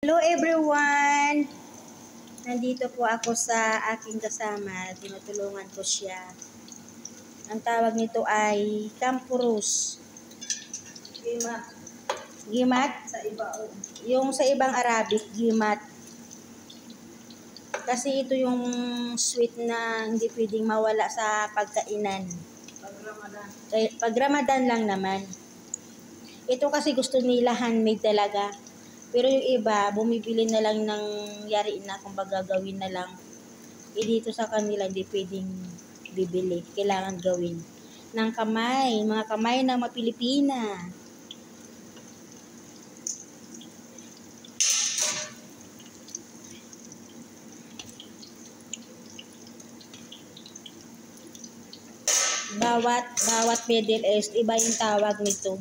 Hello everyone! Nandito po ako sa aking kasama. Tinutulungan ko siya. Ang tawag nito ay Campurus. Gimat. Gimat? Sa iba, oh. Yung sa ibang Arabic, gimat. Kasi ito yung sweet na hindi pwedeng mawala sa pagkainan. Pag Ramadan. Pag Ramadan lang naman. Ito kasi gusto nila handmade talaga. Pero yung iba, bumibili na lang ng yari na kung gagawin na lang. Dito sa kanila, hindi pwedeng bibili. Kailangan gawin ng kamay. Mga kamay ng mga Pilipina. Bawat Middle East, iba yung tawag nito.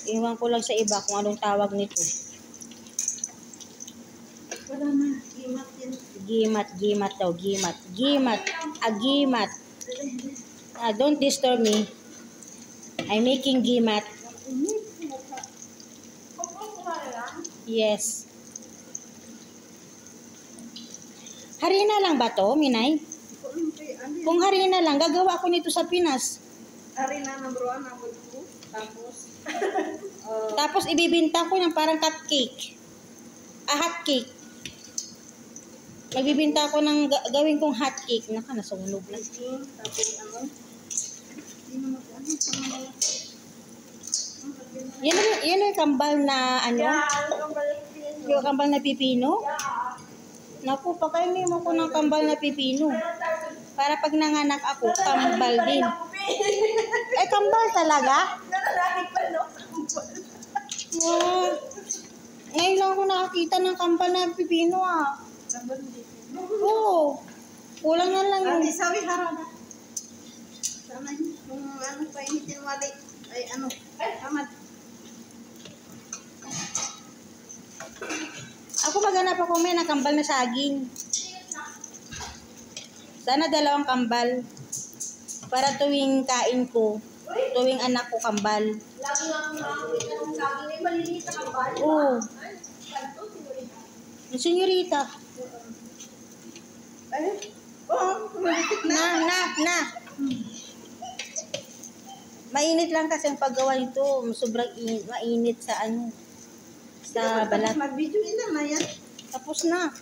Iwan ko lang sa iba kung anong tawag nito. Wala na. Gimat yan. Gimat daw, gimat. Gimat. Don't disturb me. I'm making gimat. Yes. Harina lang ba to, Minay? Kung harina lang, gagawa ko nito sa Pinas. Harina number 1, number 2. Tapos ibibinta ko ng parang cupcake. Hot cake. Magbibinta ko ng gawin kong hot cake. Nasunog na. Tapos ano? Yan yung kambal na ano? Yung kambal na pipino? Naku, pakainin mo ko ng kambal na pipino. Para pag nanganak ako, kambal din. Kambal talaga? Ngayon lang ako nakakita ng kambal na pipino Oo. Kulang na lang yun. Sabi harap na. Sana kung ano pa initin wali. Ay ano. Tamad. Ako maghanap ako may nakambal na saging. Sana 2 kambal. Para tuwing kain ko, tuwing anak ko kambal. Lagi nga akong nakakita ng saging. Ay, maliliit na kambal. Oo. Senyorita. Ay, kumalitik na. Na. Mainit lang kasi ang paggawa nito. Sobrang mainit sa sa balat. Mag-video na yan. Tapos na.